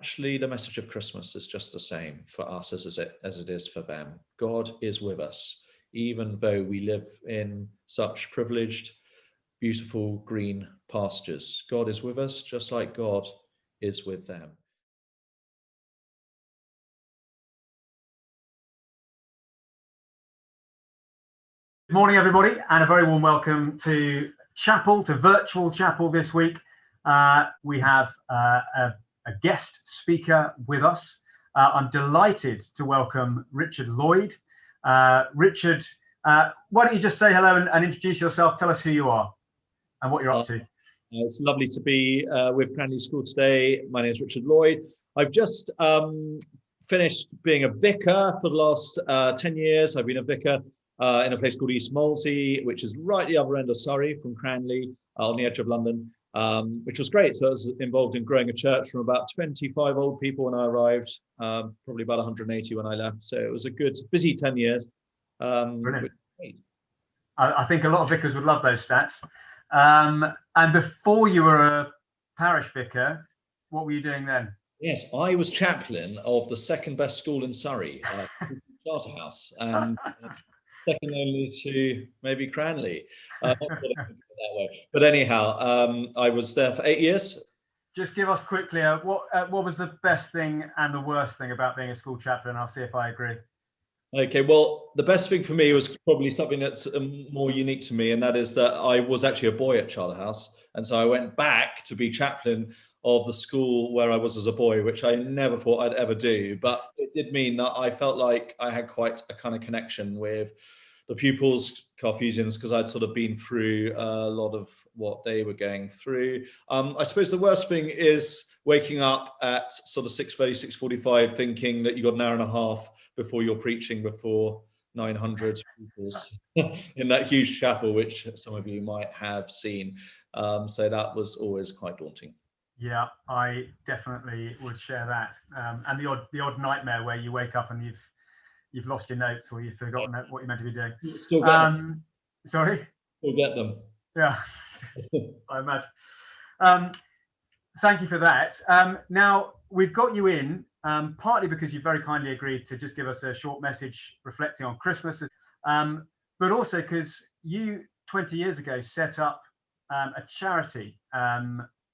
Actually, the message of Christmas is just the same for us as it is for them. God is with us, even though we live in such privileged, beautiful green pastures. God is with us, just like God is with them. Good morning, everybody, and a very warm welcome to chapel, to virtual chapel this week. We have a guest speaker with us. I'm delighted to welcome Richard Lloyd. Richard, why don't you just say hello and introduce yourself? Tell us who you are and what you're up to. It's lovely to be with Cranleigh School today. My name is Richard Lloyd. I've just finished being a vicar for the last 10 years. I've been a vicar in a place called East Molesey, which is right at the other end of Surrey from Cranleigh, on the edge of London, which was great. So I was involved in growing a church from about 25 old people when I arrived, probably about 180 when I left. So it was a good, busy 10 years. Brilliant. I think a lot of vicars would love those stats. And before you were a parish vicar, what were you doing then? Yes, I was chaplain of the second best school in Surrey, Charterhouse, and second only to maybe Cranleigh. Not that way. But anyhow, I was there for 8 years. Just give us quickly what was the best thing and the worst thing about being a school chaplain? I'll see if I agree. Okay, well, the best thing for me was probably something that's more unique to me, and that is that I was actually a boy at Charterhouse, and so I went back to be chaplain of the school where I was as a boy, which I never thought I'd ever do. But it did mean that I felt like I had quite a kind of connection with the pupils, Carthusians, because I'd sort of been through a lot of what they were going through. I suppose the worst thing is waking up at sort of 6:30, 6:45, thinking that you've got an hour and a half before you're preaching before 900 pupils in that huge chapel, which some of you might have seen. So that was always quite daunting. Yeah, I definitely would share that. And the odd nightmare where you wake up and you've lost your notes or you've forgotten what you're meant to be doing. Still get them. Sorry? Still get them. Yeah, I imagine. Thank you for that. Now, we've got you in partly because you very kindly agreed to just give us a short message reflecting on Christmas, but also because you 20 years ago set up a charity.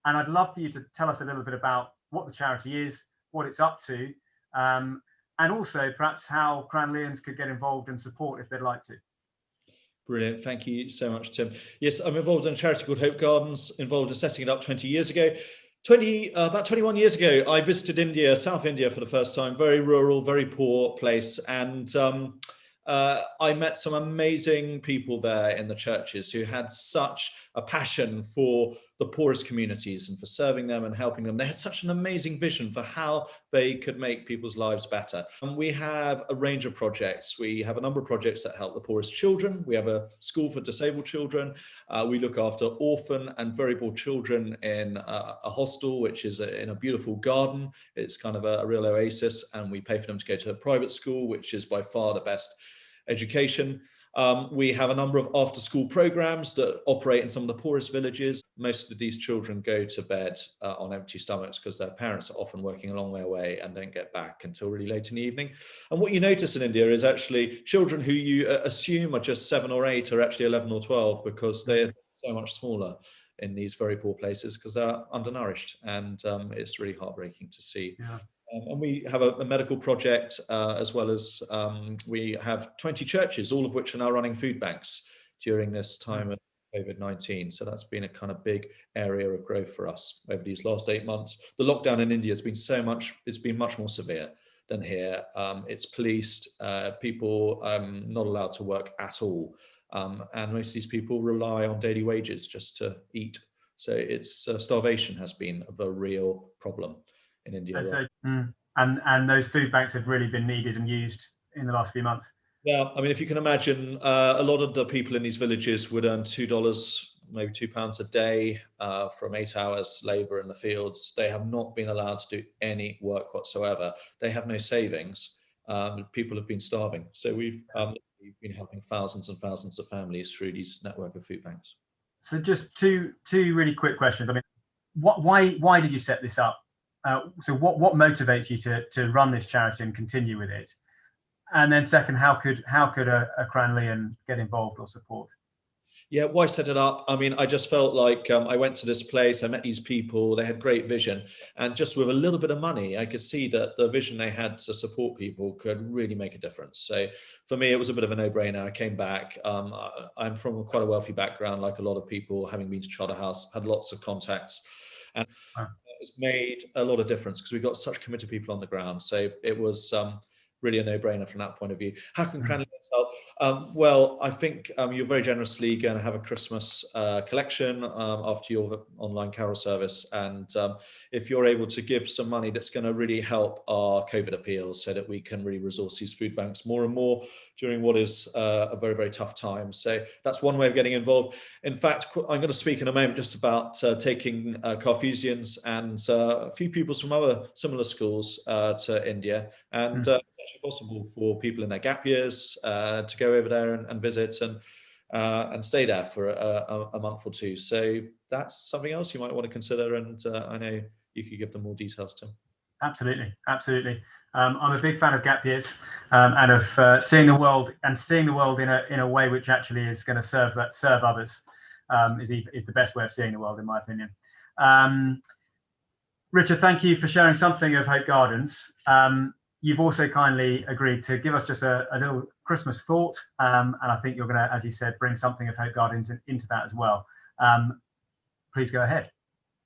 And I'd love for you to tell us a little bit about what the charity is, what it's up to, and also perhaps how Cranleighans could get involved and support if they'd like to. Brilliant. Thank you so much, Tim. Yes, I'm involved in a charity called Hope Gardens, involved in setting it up 20 years ago. About 21 years ago, I visited India, South India for the first time, very rural, very poor place. And I met some amazing people there in the churches who had such a passion for the poorest communities and for serving them and helping them. They had such an amazing vision for how they could make people's lives better. And we have a range of projects. We have a number of projects that help the poorest children. We have a school for disabled children. We look after orphan and very poor children in a hostel, which is in a beautiful garden. It's kind of a real oasis. And we pay for them to go to a private school, which is by far the best education. We have a number of after-school programs that operate in some of the poorest villages. Most of these children go to bed on empty stomachs because their parents are often working a long way away and don't get back until really late in the evening. And what you notice in India is actually children who you assume are just 7 or 8 are actually 11 or 12 because they're so much smaller in these very poor places because they're undernourished, and it's really heartbreaking to see. Yeah. And we have a medical project as well as we have 20 churches, all of which are now running food banks during this time of COVID-19. So that's been a kind of big area of growth for us over these last 8 months. The lockdown in India has been it's been much more severe than here. It's policed, people not allowed to work at all. And most of these people rely on daily wages just to eat. So it's starvation has been the real problem in India. And so, and those food banks have really been needed and used in the last few months. Yeah, I mean, if you can imagine, a lot of the people in these villages would earn $2, maybe £2 a day from 8 hours labour in the fields. They have not been allowed to do any work whatsoever. They have no savings. People have been starving. So we've been helping thousands and thousands of families through these network of food banks. So just two really quick questions. I mean, why did you set this up? So what motivates you to run this charity and continue with it? And then second, how could a Cranleighan get involved or support? Yeah, why set it up? I mean, I just felt like I went to this place, I met these people, they had great vision, and just with a little bit of money, I could see that the vision they had to support people could really make a difference. So for me, it was a bit of a no-brainer. I came back. I'm from quite a wealthy background, like a lot of people, having been to Charterhouse, had lots of contacts, and it's made a lot of difference because we've got such committed people on the ground. So it was really a no-brainer from that point of view. How can Cranleigh help? Well, I think you're very generously going to have a Christmas collection after your online carol service. And if you're able to give some money, that's going to really help our COVID appeals so that we can really resource these food banks more and more during what is a very, very tough time. So that's one way of getting involved. In fact, I'm going to speak in a moment just about taking Carthusians and a few pupils from other similar schools to India. And it's actually possible for people in their gap years to go over there and visit and stay there for a month or two. So that's something else you might want to consider. And I know you could give them more details to. Absolutely, absolutely. I'm a big fan of gap years and of seeing the world in a way which actually is going to serve others. Is the best way of seeing the world, in my opinion. Richard, thank you for sharing something of Hope Gardens. You've also kindly agreed to give us just a little Christmas thought, and I think you're going to, as you said, bring something of Hope Gardens into that as well. Please go ahead.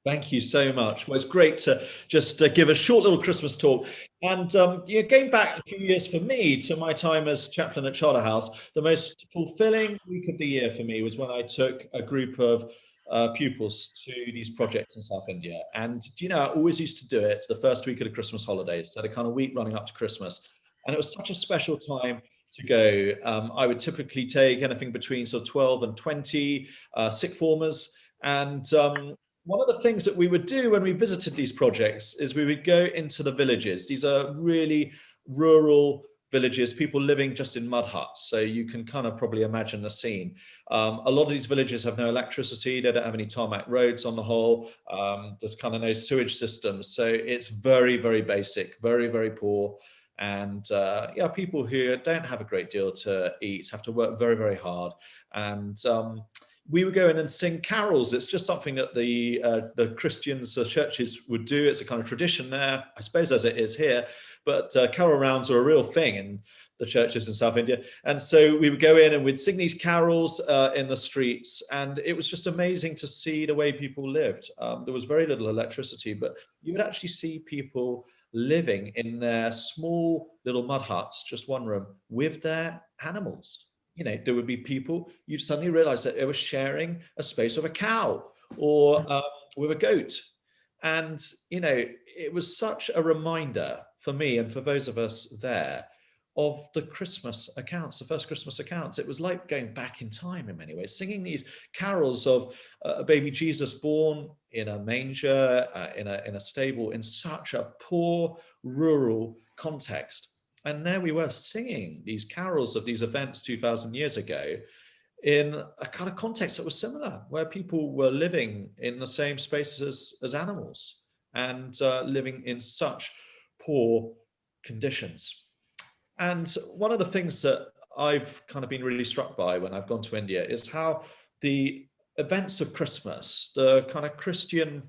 Thank you so much. Well, it's great to just give a short little Christmas talk. And going back a few years for me to my time as chaplain at Charterhouse, the most fulfilling week of the year for me was when I took a group of pupils to these projects in South India. And do you know, I always used to do it the first week of the Christmas holidays, so the kind of week running up to Christmas. And it was such a special time to go. I would typically take anything between sort of 12 and 20 sick formers. And one of the things that we would do when we visited these projects is we would go into the villages. These are really rural villages, people living just in mud huts. So you can kind of probably imagine the scene. A lot of these villages have no electricity. They don't have any tarmac roads on the whole. There's kind of no sewage systems. So it's very, very basic, very, very poor. And yeah, people who don't have a great deal to eat have to work very, very hard. And we would go in and sing carols. It's just something that the Christians, the churches would do. It's a kind of tradition there, I suppose, as it is here. But carol rounds are a real thing in the churches in South India. And so we would go in and we'd sing these carols in the streets. And it was just amazing to see the way people lived. There was very little electricity, but you would actually see people living in their small little mud huts, just one room, with their animals. You know, there would be people, you'd suddenly realize that they were sharing a space of a cow or with a goat. And, you know, it was such a reminder for me and for those of us there of the Christmas accounts, the first Christmas accounts. It was like going back in time in many ways, singing these carols of a baby Jesus born in a manger, in a stable, in such a poor rural context. And there we were singing these carols of these events 2,000 years ago in a kind of context that was similar, where people were living in the same spaces as animals and living in such poor conditions. And one of the things that I've kind of been really struck by when I've gone to India is how the events of Christmas, the kind of Christian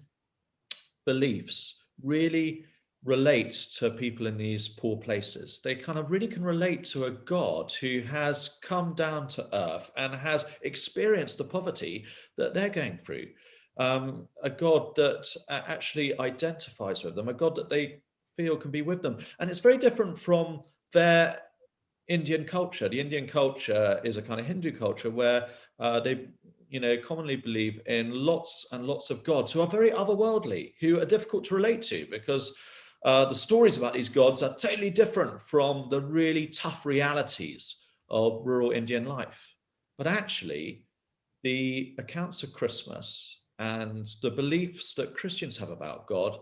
beliefs, really relate to people in these poor places. They kind of really can relate to a God who has come down to earth and has experienced the poverty that they're going through. A God that actually identifies with them, a God that they feel can be with them. And it's very different from their Indian culture. The Indian culture is a kind of Hindu culture where they commonly believe in lots and lots of gods who are very otherworldly, who are difficult to relate to because the stories about these gods are totally different from the really tough realities of rural Indian life. But actually, the accounts of Christmas and the beliefs that Christians have about God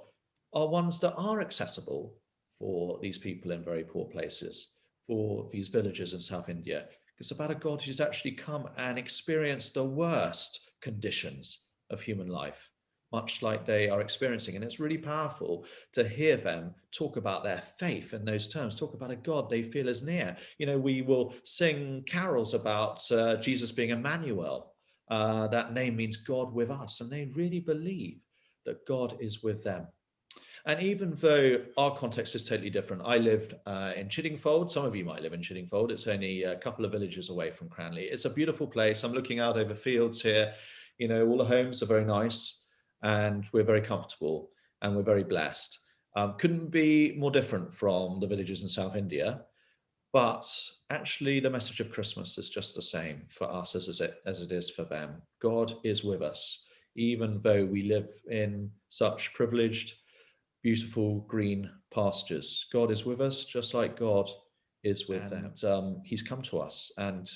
are ones that are accessible for these people in very poor places, for these villages in South India. It's about a God who's actually come and experienced the worst conditions of human life much like they are experiencing. And it's really powerful to hear them talk about their faith in those terms, talk about a God they feel is near. You know, we will sing carols about Jesus being Emmanuel. That name means God with us, and they really believe that God is with them. And even though our context is totally different, I lived in Chiddingfold. Some of you might live in Chiddingfold. It's only a couple of villages away from Cranleigh. It's a beautiful place. I'm looking out over fields here. You know, all the homes are very nice, and we're very comfortable, and we're very blessed. Couldn't be more different from the villages in South India. But actually, the message of Christmas is just the same for us as it is for them. God is with us, even though we live in such privileged, beautiful green pastures. God is with us, just like God is with them. He's come to us, and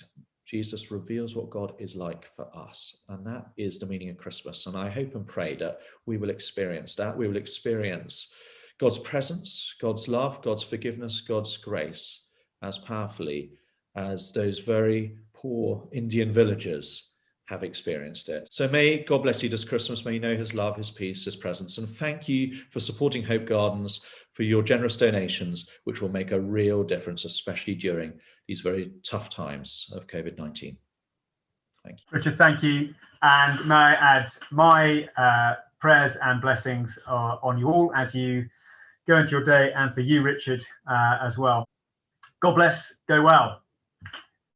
Jesus reveals what God is like for us. And that is the meaning of Christmas. And I hope and pray that we will experience that. We will experience God's presence, God's love, God's forgiveness, God's grace as powerfully as those very poor Indian villagers have experienced it. So may God bless you this Christmas. May you know his love, his peace, his presence. And thank you for supporting Hope Gardens, for your generous donations, which will make a real difference, especially during these very tough times of COVID-19. Thank you. Richard, thank you. And may I add my prayers and blessings on you all as you go into your day, and for you, Richard, as well. God bless. Go well.